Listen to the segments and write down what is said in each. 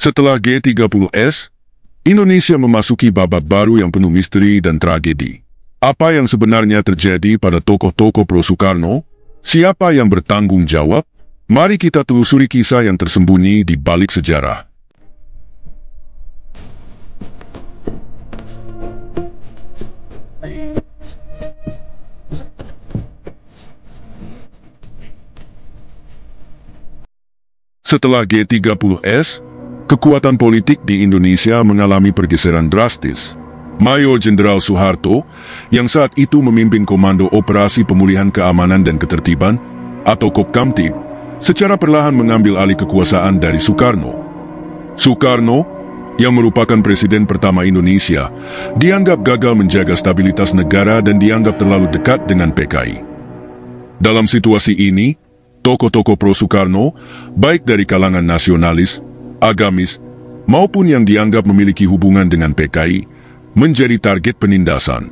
Setelah G30S, Indonesia memasuki babak baru yang penuh misteri dan tragedi. Apa yang sebenarnya terjadi pada tokoh-tokoh pro-Soekarno? Siapa yang bertanggung jawab? Mari kita telusuri kisah yang tersembunyi di balik sejarah. Setelah G30S, kekuatan politik di Indonesia mengalami pergeseran drastis. Mayor Jenderal Soeharto, yang saat itu memimpin Komando Operasi Pemulihan Keamanan dan Ketertiban, atau Kopkamtib, secara perlahan mengambil alih kekuasaan dari Soekarno. Soekarno, yang merupakan presiden pertama Indonesia, dianggap gagal menjaga stabilitas negara dan dianggap terlalu dekat dengan PKI. Dalam situasi ini, tokoh-tokoh pro-Soekarno, baik dari kalangan nasionalis, agamis, maupun yang dianggap memiliki hubungan dengan PKI, menjadi target penindasan.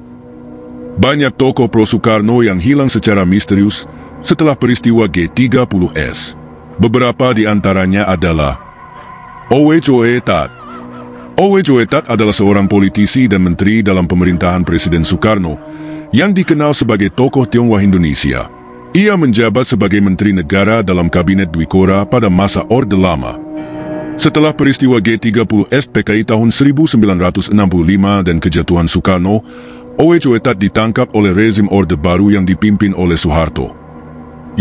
Banyak tokoh pro-Soekarno yang hilang secara misterius setelah peristiwa G30S. Beberapa di antaranya adalah Owe Choe Tat. Owe Choe Tat adalah seorang politisi dan menteri dalam pemerintahan Presiden Soekarno yang dikenal sebagai tokoh Tionghoa Indonesia. Ia menjabat sebagai Menteri Negara dalam Kabinet Dwi Kora pada masa Orde Lama. Setelah peristiwa G30S PKI tahun 1965 dan kejatuhan Soekarno, Owe Choe Tat ditangkap oleh rezim Orde Baru yang dipimpin oleh Soeharto.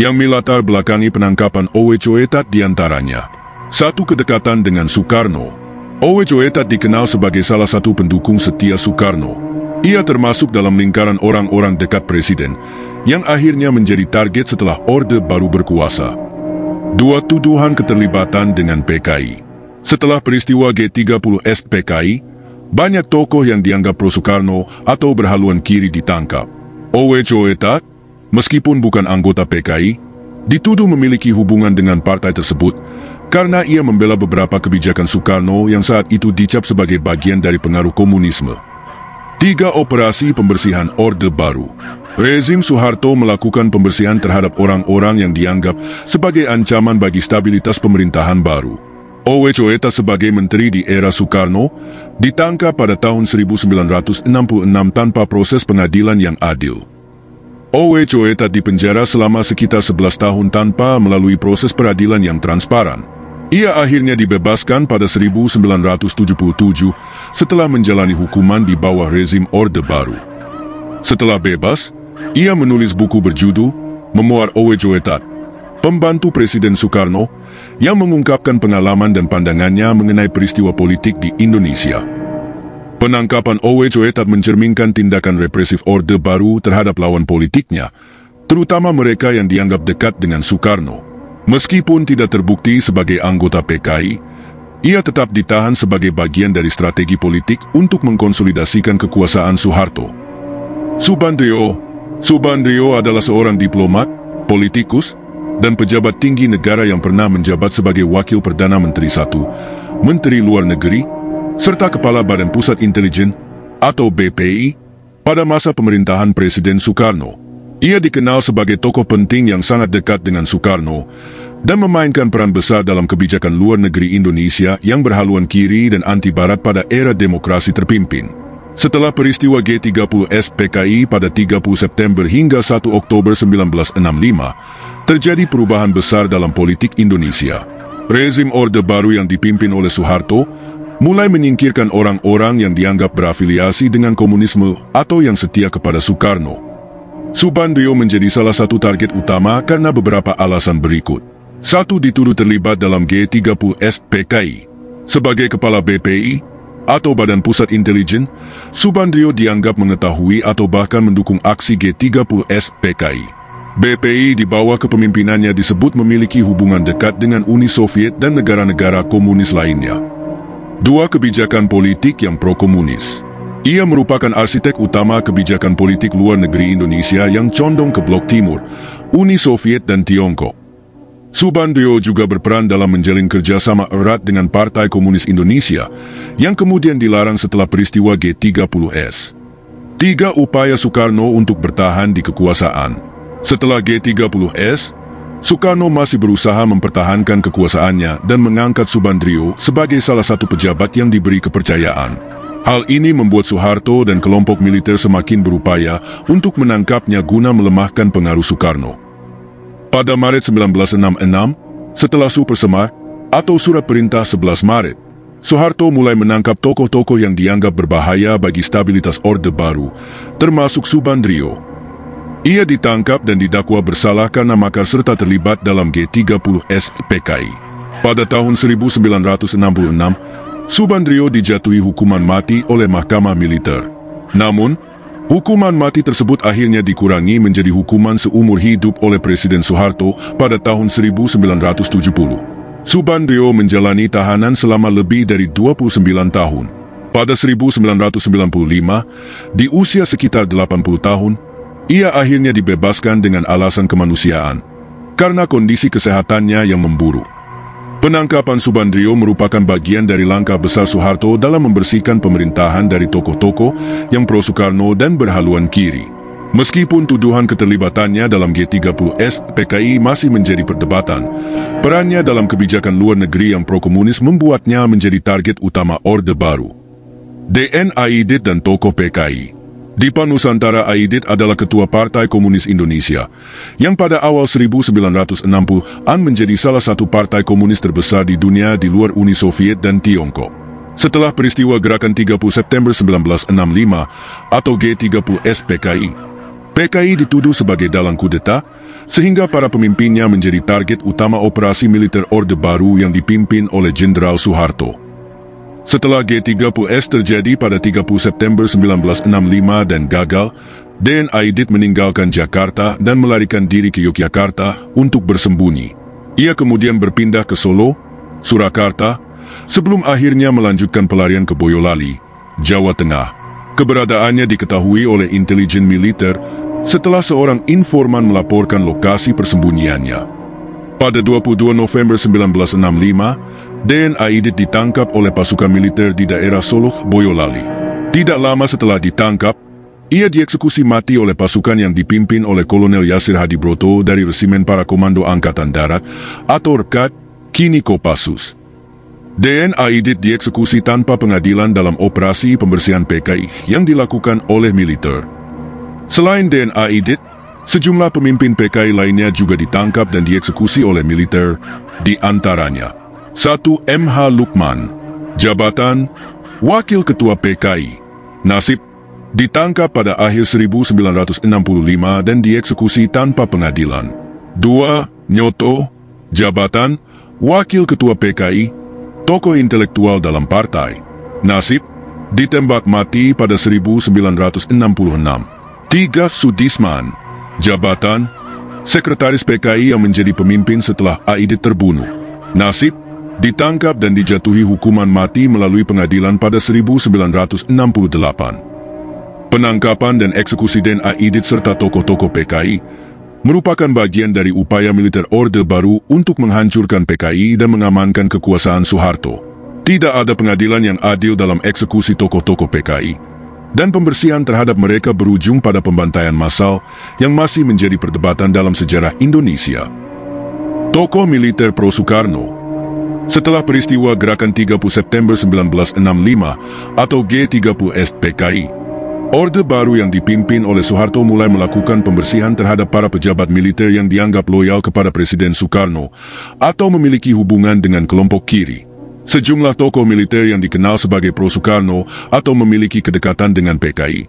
Yang melatar belakangi penangkapan Owe Choe Tat diantaranya: 1. Kedekatan dengan Soekarno. Owe Choe Tat dikenal sebagai salah satu pendukung setia Soekarno. Ia termasuk dalam lingkaran orang-orang dekat Presiden, yang akhirnya menjadi target setelah Orde Baru berkuasa. 2. Tuduhan keterlibatan dengan PKI. Setelah peristiwa G30S PKI, banyak tokoh yang dianggap pro-Soekarno atau berhaluan kiri ditangkap. Owe Choe Tat, meskipun bukan anggota PKI, dituduh memiliki hubungan dengan partai tersebut karena ia membela beberapa kebijakan Soekarno yang saat itu dicap sebagai bagian dari pengaruh komunisme. 3. Operasi pembersihan Orde Baru. Rezim Soeharto melakukan pembersihan terhadap orang-orang yang dianggap sebagai ancaman bagi stabilitas pemerintahan baru. Owe Choe Tat sebagai menteri di era Soekarno ditangkap pada tahun 1966 tanpa proses pengadilan yang adil. Owe Choe Tat dipenjara selama sekitar 11 tahun tanpa melalui proses peradilan yang transparan. Ia akhirnya dibebaskan pada 1977 setelah menjalani hukuman di bawah rezim Orde Baru. Setelah bebas, ia menulis buku berjudul Memoir Owe Choe Tat, Pembantu Presiden Soekarno, yang mengungkapkan pengalaman dan pandangannya mengenai peristiwa politik di Indonesia. Penangkapan Owe Choe Tat mencerminkan tindakan represif Orde Baru terhadap lawan politiknya, terutama mereka yang dianggap dekat dengan Soekarno. Meskipun tidak terbukti sebagai anggota PKI, ia tetap ditahan sebagai bagian dari strategi politik untuk mengkonsolidasikan kekuasaan Soeharto. Subandrio adalah seorang diplomat, politikus, dan pejabat tinggi negara yang pernah menjabat sebagai Wakil Perdana Menteri I, Menteri Luar Negeri, serta Kepala Badan Pusat Intelijen atau BPI pada masa pemerintahan Presiden Soekarno. Ia dikenal sebagai tokoh penting yang sangat dekat dengan Soekarno dan memainkan peran besar dalam kebijakan luar negeri Indonesia yang berhaluan kiri dan anti-barat pada era demokrasi terpimpin. Setelah peristiwa G30S PKI pada 30 September hingga 1 Oktober 1965, terjadi perubahan besar dalam politik Indonesia. Rezim Orde Baru yang dipimpin oleh Soeharto mulai menyingkirkan orang-orang yang dianggap berafiliasi dengan komunisme atau yang setia kepada Soekarno. Subandrio menjadi salah satu target utama karena beberapa alasan berikut. 1. Dituduh terlibat dalam G30S PKI. Sebagai kepala BPI atau Badan Pusat Intelijen, Subandrio dianggap mengetahui atau bahkan mendukung aksi G30S PKI. BPI di bawah kepemimpinannya disebut memiliki hubungan dekat dengan Uni Soviet dan negara-negara komunis lainnya. 2. Kebijakan politik yang pro-komunis. Ia merupakan arsitek utama kebijakan politik luar negeri Indonesia yang condong ke Blok Timur, Uni Soviet dan Tiongkok. Subandrio juga berperan dalam menjalin kerjasama erat dengan Partai Komunis Indonesia, yang kemudian dilarang setelah peristiwa G30S. 3. Upaya Soekarno untuk bertahan di kekuasaan. Setelah G30S, Sukarno masih berusaha mempertahankan kekuasaannya dan mengangkat Subandrio sebagai salah satu pejabat yang diberi kepercayaan. Hal ini membuat Soeharto dan kelompok militer semakin berupaya untuk menangkapnya guna melemahkan pengaruh Sukarno. Pada Maret 1966, setelah Super Semar atau Surat Perintah 11 Maret, Soeharto mulai menangkap tokoh-tokoh yang dianggap berbahaya bagi stabilitas Orde Baru, termasuk Subandrio. Ia ditangkap dan didakwa bersalah karena makar serta terlibat dalam G30S PKI. Pada tahun 1966, Subandrio dijatuhi hukuman mati oleh Mahkamah Militer. Namun, hukuman mati tersebut akhirnya dikurangi menjadi hukuman seumur hidup oleh Presiden Soeharto pada tahun 1970. Subandrio menjalani tahanan selama lebih dari 29 tahun. Pada 1995, di usia sekitar 80 tahun, ia akhirnya dibebaskan dengan alasan kemanusiaan, karena kondisi kesehatannya yang memburuk. Penangkapan Subandrio merupakan bagian dari langkah besar Soeharto dalam membersihkan pemerintahan dari tokoh-tokoh yang pro-Sukarno dan berhaluan kiri. Meskipun tuduhan keterlibatannya dalam G30S PKI masih menjadi perdebatan, perannya dalam kebijakan luar negeri yang pro-komunis membuatnya menjadi target utama Orde Baru. DN Aidit dan tokoh PKI. Dipa Nusantara Aidit adalah ketua Partai Komunis Indonesia, yang pada awal 1960-an menjadi salah satu partai komunis terbesar di dunia di luar Uni Soviet dan Tiongkok. Setelah peristiwa Gerakan 30 September 1965 atau G30S PKI, PKI dituduh sebagai dalang kudeta, sehingga para pemimpinnya menjadi target utama operasi militer Orde Baru yang dipimpin oleh Jenderal Soeharto. Setelah G30S terjadi pada 30 September 1965 dan gagal, DN Aidit meninggalkan Jakarta dan melarikan diri ke Yogyakarta untuk bersembunyi. Ia kemudian berpindah ke Solo, Surakarta, sebelum akhirnya melanjutkan pelarian ke Boyolali, Jawa Tengah. Keberadaannya diketahui oleh intelijen militer setelah seorang informan melaporkan lokasi persembunyiannya. Pada 22 November 1965, DN Aidit ditangkap oleh pasukan militer di daerah Solo, Boyolali. Tidak lama setelah ditangkap, ia dieksekusi mati oleh pasukan yang dipimpin oleh Kolonel Yasir Hadibroto dari Resimen Para Komando Angkatan Darat atau RKAD, kini Kopassus. DN Aidit dieksekusi tanpa pengadilan dalam operasi pembersihan PKI yang dilakukan oleh militer. Selain DN Aidit, sejumlah pemimpin PKI lainnya juga ditangkap dan dieksekusi oleh militer, di antaranya 1. MH Lukman, jabatan Wakil Ketua PKI. Nasib ditangkap pada akhir 1965 dan dieksekusi tanpa pengadilan. 2. Nyoto, jabatan Wakil Ketua PKI, tokoh intelektual dalam partai. Nasib ditembak mati pada 1966. 3. Sudisman, jabatan Sekretaris PKI yang menjadi pemimpin setelah Aidit terbunuh. Nasib ditangkap dan dijatuhi hukuman mati melalui pengadilan pada 1968. Penangkapan dan eksekusi DN Aidit serta tokoh-tokoh PKI merupakan bagian dari upaya militer Orde Baru untuk menghancurkan PKI dan mengamankan kekuasaan Soeharto. Tidak ada pengadilan yang adil dalam eksekusi tokoh-tokoh PKI, dan pembersihan terhadap mereka berujung pada pembantaian massal yang masih menjadi perdebatan dalam sejarah Indonesia. Tokoh militer pro-Sukarno. Setelah peristiwa Gerakan 30 September 1965 atau G30S PKI, Orde Baru yang dipimpin oleh Soeharto mulai melakukan pembersihan terhadap para pejabat militer yang dianggap loyal kepada Presiden Soekarno atau memiliki hubungan dengan kelompok kiri. Sejumlah tokoh militer yang dikenal sebagai pro-Soekarno atau memiliki kedekatan dengan PKI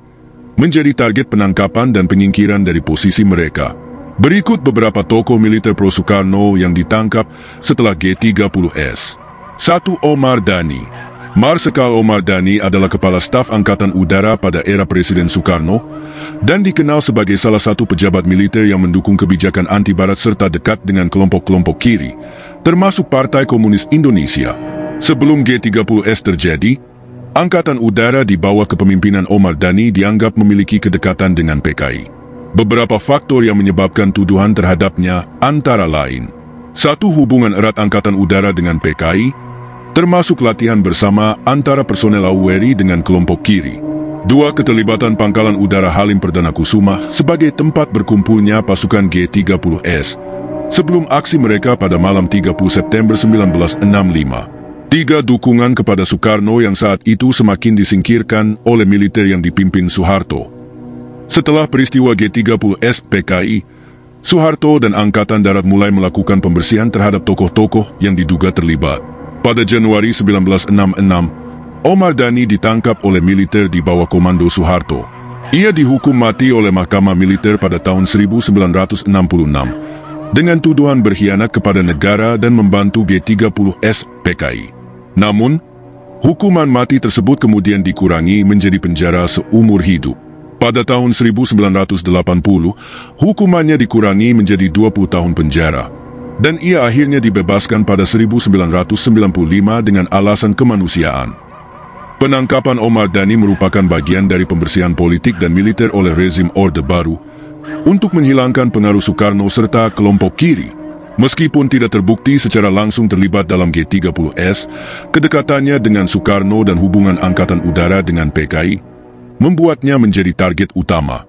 menjadi target penangkapan dan penyingkiran dari posisi mereka. Berikut beberapa tokoh militer pro-Soekarno yang ditangkap setelah G30S. 1. Omar Dhani. Marsikal Omar Dhani adalah Kepala Staf Angkatan Udara pada era Presiden Soekarno dan dikenal sebagai salah satu pejabat militer yang mendukung kebijakan anti-barat serta dekat dengan kelompok-kelompok kiri, termasuk Partai Komunis Indonesia. Sebelum G30S terjadi, Angkatan Udara di bawah kepemimpinan Omar Dhani dianggap memiliki kedekatan dengan PKI. Beberapa faktor yang menyebabkan tuduhan terhadapnya antara lain: 1. Hubungan erat Angkatan Udara dengan PKI, termasuk latihan bersama antara personel AURI dengan kelompok kiri. 2. Keterlibatan Pangkalan Udara Halim Perdana Kusuma sebagai tempat berkumpulnya pasukan G30S, sebelum aksi mereka pada malam 30 September 1965. 3. Dukungan kepada Soekarno yang saat itu semakin disingkirkan oleh militer yang dipimpin Soeharto. Setelah peristiwa G30S PKI, Soeharto dan Angkatan Darat mulai melakukan pembersihan terhadap tokoh-tokoh yang diduga terlibat. Pada Januari 1966, Omar Dhani ditangkap oleh militer di bawah komando Soeharto. Ia dihukum mati oleh Mahkamah Militer pada tahun 1966 dengan tuduhan berkhianat kepada negara dan membantu G30S PKI. Namun, hukuman mati tersebut kemudian dikurangi menjadi penjara seumur hidup. Pada tahun 1980, hukumannya dikurangi menjadi 20 tahun penjara, dan ia akhirnya dibebaskan pada 1995 dengan alasan kemanusiaan. Penangkapan Omar Dhani merupakan bagian dari pembersihan politik dan militer oleh rezim Orde Baru untuk menghilangkan pengaruh Soekarno serta kelompok kiri. Meskipun tidak terbukti secara langsung terlibat dalam G30S, kedekatannya dengan Soekarno dan hubungan Angkatan Udara dengan PKI membuatnya menjadi target utama.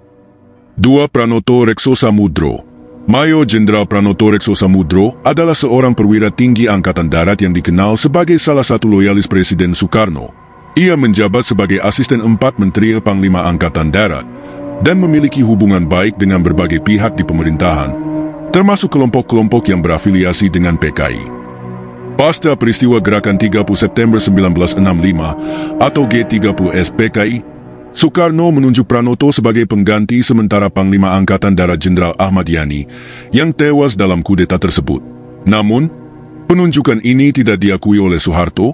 2. Pranoto Rekso Samudro. Mayor Jenderal Pranoto Rekso Samudro adalah seorang perwira tinggi Angkatan Darat yang dikenal sebagai salah satu loyalis Presiden Soekarno. Ia menjabat sebagai asisten 4 Menteri Panglima Angkatan Darat dan memiliki hubungan baik dengan berbagai pihak di pemerintahan, termasuk kelompok-kelompok yang berafiliasi dengan PKI. Pasca peristiwa Gerakan 30 September 1965 atau G30S PKI, Soekarno menunjuk Pranoto sebagai pengganti sementara Panglima Angkatan Darat Jenderal Ahmad Yani yang tewas dalam kudeta tersebut. Namun, penunjukan ini tidak diakui oleh Soeharto,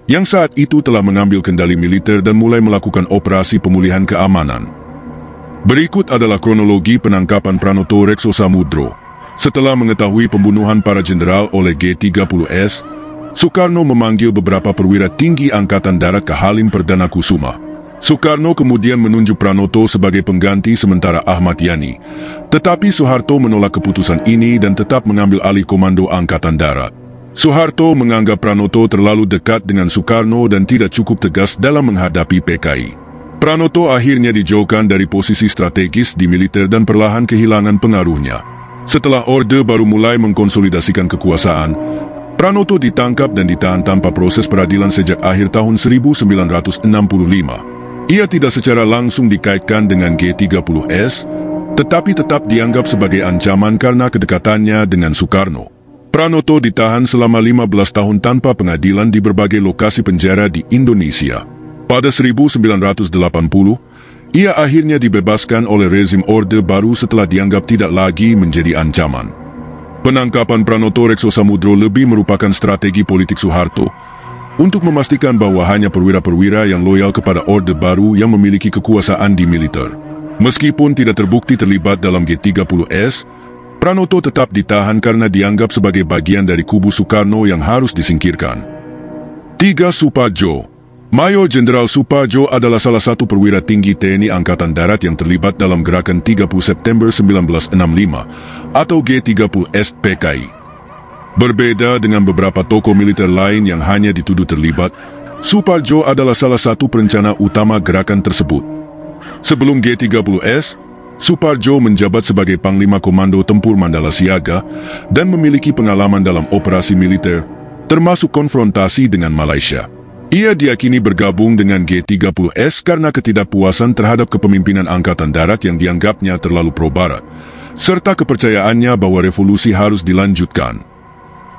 yang saat itu telah mengambil kendali militer dan mulai melakukan operasi pemulihan keamanan. Berikut adalah kronologi penangkapan Pranoto Rekso Samudro. Setelah mengetahui pembunuhan para jenderal oleh G30S, Soekarno memanggil beberapa perwira tinggi Angkatan Darat ke Halim Perdana Kusuma. Soekarno kemudian menunjuk Pranoto sebagai pengganti sementara Ahmad Yani, tetapi Soeharto menolak keputusan ini dan tetap mengambil alih komando Angkatan Darat. Soeharto menganggap Pranoto terlalu dekat dengan Soekarno dan tidak cukup tegas dalam menghadapi PKI. Pranoto akhirnya dijauhkan dari posisi strategis di militer dan perlahan kehilangan pengaruhnya. Setelah Orde Baru mulai mengkonsolidasikan kekuasaan, Pranoto ditangkap dan ditahan tanpa proses peradilan sejak akhir tahun 1965. Ia tidak secara langsung dikaitkan dengan G30S, tetapi tetap dianggap sebagai ancaman karena kedekatannya dengan Soekarno. Pranoto ditahan selama 15 tahun tanpa pengadilan di berbagai lokasi penjara di Indonesia. Pada 1980, ia akhirnya dibebaskan oleh rezim Orde Baru setelah dianggap tidak lagi menjadi ancaman. Penangkapan Pranoto Rekso Samudro lebih merupakan strategi politik Soeharto untuk memastikan bahwa hanya perwira-perwira yang loyal kepada Orde Baru yang memiliki kekuasaan di militer. Meskipun tidak terbukti terlibat dalam G30S, Pranoto tetap ditahan karena dianggap sebagai bagian dari kubu Soekarno yang harus disingkirkan. 3. Suparjo. Mayor Jenderal Suparjo adalah salah satu perwira tinggi TNI Angkatan Darat yang terlibat dalam Gerakan 30 September 1965 atau G30S PKI. Berbeda dengan beberapa tokoh militer lain yang hanya dituduh terlibat, Suparjo adalah salah satu perencana utama gerakan tersebut. Sebelum G30S, Suparjo menjabat sebagai Panglima Komando Tempur Mandala Siaga dan memiliki pengalaman dalam operasi militer, termasuk konfrontasi dengan Malaysia. Ia diyakini bergabung dengan G30S karena ketidakpuasan terhadap kepemimpinan Angkatan Darat yang dianggapnya terlalu pro-barat, serta kepercayaannya bahwa revolusi harus dilanjutkan.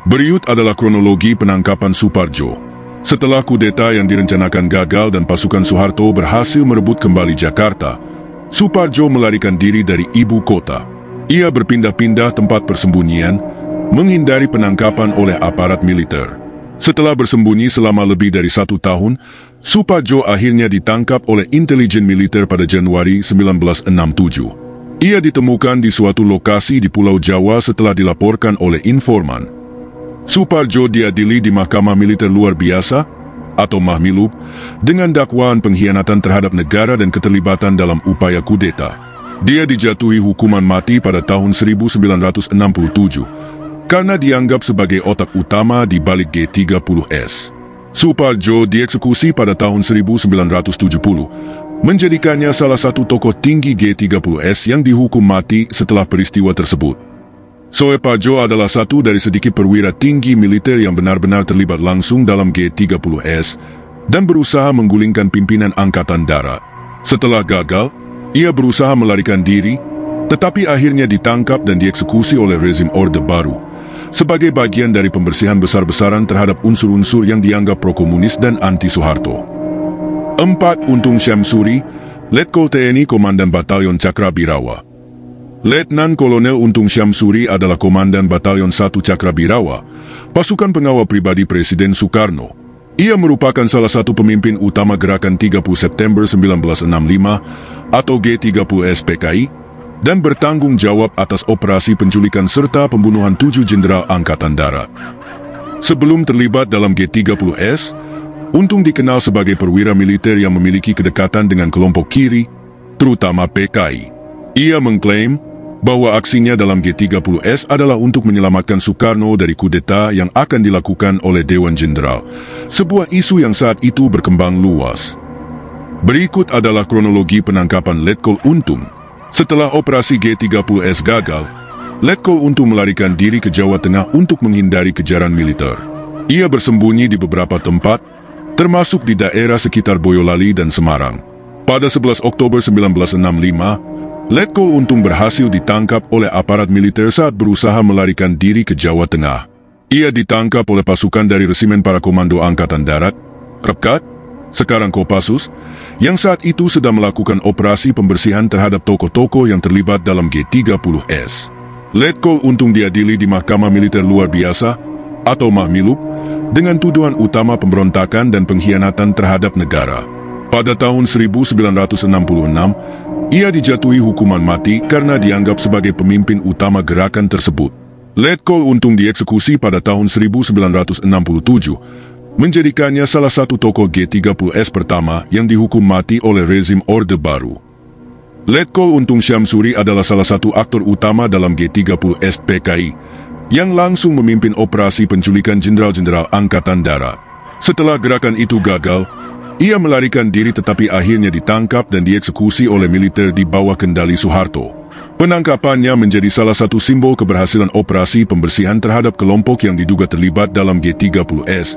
Berikut adalah kronologi penangkapan Suparjo. Setelah kudeta yang direncanakan gagal dan pasukan Soeharto berhasil merebut kembali Jakarta, Suparjo melarikan diri dari ibu kota. Ia berpindah-pindah tempat persembunyian, menghindari penangkapan oleh aparat militer. Setelah bersembunyi selama lebih dari 1 tahun, Suparjo akhirnya ditangkap oleh intelijen militer pada Januari 1967. Ia ditemukan di suatu lokasi di Pulau Jawa setelah dilaporkan oleh informan. Suparjo diadili di Mahkamah Militer Luar Biasa atau Mahmilub dengan dakwaan pengkhianatan terhadap negara dan keterlibatan dalam upaya kudeta. Dia dijatuhi hukuman mati pada tahun 1967 karena dianggap sebagai otak utama di balik G30S. Suparjo dieksekusi pada tahun 1970, menjadikannya salah satu tokoh tinggi G30S yang dihukum mati setelah peristiwa tersebut. Soepajo adalah satu dari sedikit perwira tinggi militer yang benar-benar terlibat langsung dalam G30S dan berusaha menggulingkan pimpinan Angkatan Darat. Setelah gagal, ia berusaha melarikan diri, tetapi akhirnya ditangkap dan dieksekusi oleh rezim Orde Baru sebagai bagian dari pembersihan besar-besaran terhadap unsur-unsur yang dianggap pro-komunis dan anti-Soeharto. 4. Untung Syamsuri, Letkol TNI Komandan Batalion Cakrabirawa. Letnan Kolonel Untung Syamsuri adalah Komandan Batalion 1 Cakrabirawa, pasukan pengawal pribadi Presiden Soekarno. Ia merupakan salah satu pemimpin utama Gerakan 30 September 1965 atau G30S PKI dan bertanggung jawab atas operasi penculikan serta pembunuhan 7 jenderal Angkatan Darat. Sebelum terlibat dalam G30S, Untung dikenal sebagai perwira militer yang memiliki kedekatan dengan kelompok kiri, terutama PKI. Ia mengklaim bahwa aksinya dalam G30S adalah untuk menyelamatkan Soekarno dari kudeta yang akan dilakukan oleh Dewan Jenderal, sebuah isu yang saat itu berkembang luas. Berikut adalah kronologi penangkapan Letkol Untung. Setelah operasi G30S gagal, Letkol Untung melarikan diri ke Jawa Tengah untuk menghindari kejaran militer. Ia bersembunyi di beberapa tempat, termasuk di daerah sekitar Boyolali dan Semarang. Pada 11 Oktober 1965, Letkol Untung berhasil ditangkap oleh aparat militer saat berusaha melarikan diri ke Jawa Tengah. Ia ditangkap oleh pasukan dari Resimen Para Komando Angkatan Darat, Repkat, sekarang Kopassus, yang saat itu sedang melakukan operasi pembersihan terhadap tokoh-tokoh yang terlibat dalam G30S. Letkol Untung diadili di Mahkamah Militer Luar Biasa, atau Mahmilub, dengan tuduhan utama pemberontakan dan pengkhianatan terhadap negara. Pada tahun 1966, ia dijatuhi hukuman mati karena dianggap sebagai pemimpin utama gerakan tersebut. Letkol Untung dieksekusi pada tahun 1967, menjadikannya salah satu tokoh G30S pertama yang dihukum mati oleh rezim Orde Baru. Letkol Untung Syamsuri adalah salah satu aktor utama dalam G30S PKI, yang langsung memimpin operasi penculikan jenderal-jenderal Angkatan Darat. Setelah gerakan itu gagal, ia melarikan diri tetapi akhirnya ditangkap dan dieksekusi oleh militer di bawah kendali Soeharto. Penangkapannya menjadi salah satu simbol keberhasilan operasi pembersihan terhadap kelompok yang diduga terlibat dalam G30S,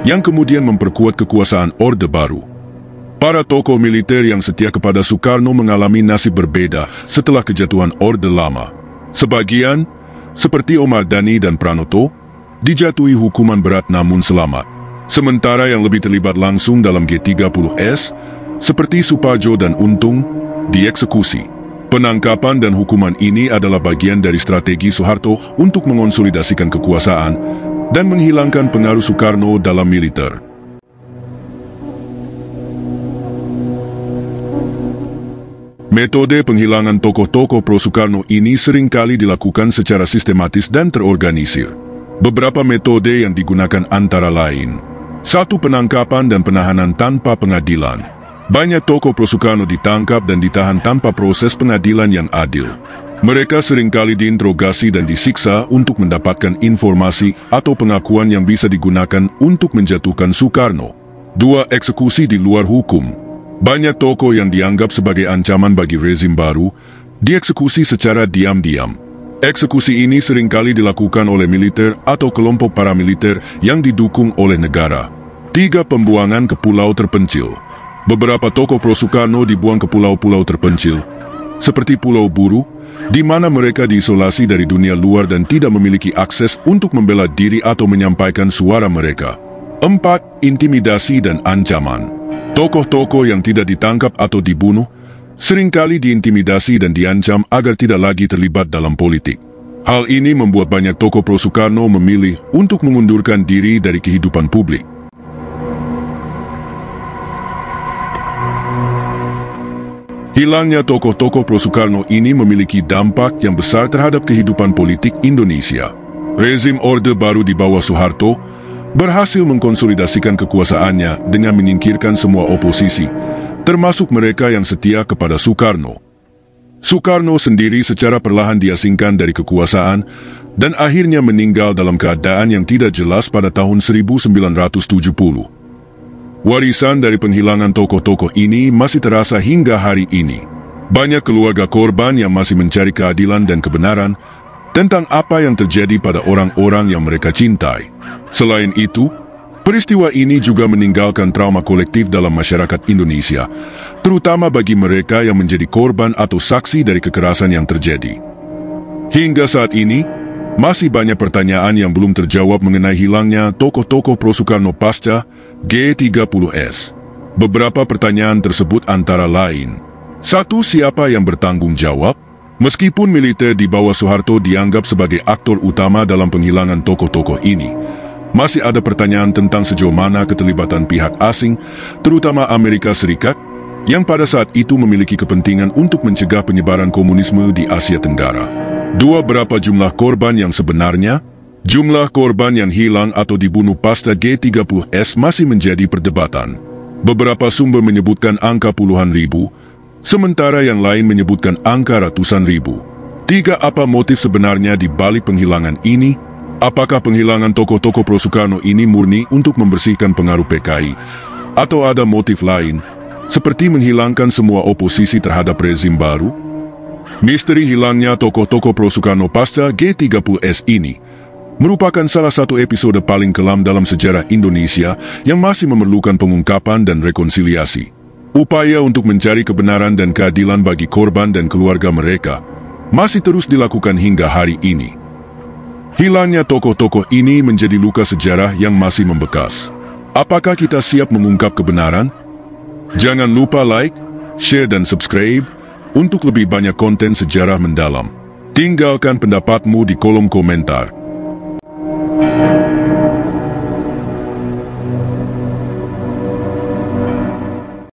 yang kemudian memperkuat kekuasaan Orde Baru. Para tokoh militer yang setia kepada Soekarno mengalami nasib berbeda setelah kejatuhan Orde Lama. Sebagian, seperti Omar Dhani dan Pranoto, dijatuhi hukuman berat namun selamat. Sementara yang lebih terlibat langsung dalam G30S, seperti Supajo dan Untung, dieksekusi. Penangkapan dan hukuman ini adalah bagian dari strategi Soeharto untuk mengonsolidasikan kekuasaan dan menghilangkan pengaruh Soekarno dalam militer. Metode penghilangan tokoh-tokoh pro-Soekarno ini seringkali dilakukan secara sistematis dan terorganisir. Beberapa metode yang digunakan antara lain: 1. Penangkapan dan penahanan tanpa pengadilan. Banyak tokoh pro-Soekarno ditangkap dan ditahan tanpa proses pengadilan yang adil. Mereka seringkali diinterogasi dan disiksa untuk mendapatkan informasi atau pengakuan yang bisa digunakan untuk menjatuhkan Soekarno. 2. Eksekusi di luar hukum. Banyak tokoh yang dianggap sebagai ancaman bagi rezim baru dieksekusi secara diam-diam. Eksekusi ini seringkali dilakukan oleh militer atau kelompok paramiliter yang didukung oleh negara. 3. Pembuangan ke pulau terpencil. Beberapa tokoh pro-Soekarno dibuang ke pulau-pulau terpencil, seperti Pulau Buru, di mana mereka diisolasi dari dunia luar dan tidak memiliki akses untuk membela diri atau menyampaikan suara mereka. 4. Intimidasi dan ancaman. Tokoh-tokoh yang tidak ditangkap atau dibunuh seringkali diintimidasi dan diancam agar tidak lagi terlibat dalam politik. Hal ini membuat banyak tokoh pro-Soekarno memilih untuk mengundurkan diri dari kehidupan publik. Hilangnya tokoh-tokoh pro-Soekarno ini memiliki dampak yang besar terhadap kehidupan politik Indonesia. Rezim Orde Baru di bawah Soeharto berhasil mengkonsolidasikan kekuasaannya dengan menyingkirkan semua oposisi, termasuk mereka yang setia kepada Soekarno. Soekarno sendiri secara perlahan diasingkan dari kekuasaan dan akhirnya meninggal dalam keadaan yang tidak jelas pada tahun 1970. Warisan dari penghilangan tokoh-tokoh ini masih terasa hingga hari ini. Banyak keluarga korban yang masih mencari keadilan dan kebenaran, tentang apa yang terjadi pada orang-orang yang mereka cintai. Selain itu, peristiwa ini juga meninggalkan trauma kolektif dalam masyarakat Indonesia, terutama bagi mereka yang menjadi korban atau saksi dari kekerasan yang terjadi. Hingga saat ini, masih banyak pertanyaan yang belum terjawab mengenai hilangnya tokoh-tokoh Pro Soekarno pasca G30S. Beberapa pertanyaan tersebut antara lain: 1. Siapa yang bertanggung jawab? Meskipun militer di bawah Soeharto dianggap sebagai aktor utama dalam penghilangan tokoh-tokoh ini, masih ada pertanyaan tentang sejauh mana keterlibatan pihak asing, terutama Amerika Serikat, yang pada saat itu memiliki kepentingan untuk mencegah penyebaran komunisme di Asia Tenggara. 2. Berapa jumlah korban yang sebenarnya? Jumlah korban yang hilang atau dibunuh pasca G30S masih menjadi perdebatan. Beberapa sumber menyebutkan angka puluhan ribu, sementara yang lain menyebutkan angka ratusan ribu. 3. Apa motif sebenarnya di balik penghilangan ini? Apakah penghilangan tokoh-tokoh Pro Soekarno ini murni untuk membersihkan pengaruh PKI? Atau ada motif lain, seperti menghilangkan semua oposisi terhadap rezim baru? Misteri hilangnya tokoh-tokoh Pro Soekarno pasca G30S ini merupakan salah satu episode paling kelam dalam sejarah Indonesia yang masih memerlukan pengungkapan dan rekonsiliasi. Upaya untuk mencari kebenaran dan keadilan bagi korban dan keluarga mereka masih terus dilakukan hingga hari ini. Hilangnya tokoh-tokoh ini menjadi luka sejarah yang masih membekas. Apakah kita siap mengungkap kebenaran? Jangan lupa like, share dan subscribe untuk lebih banyak konten sejarah mendalam. Tinggalkan pendapatmu di kolom komentar.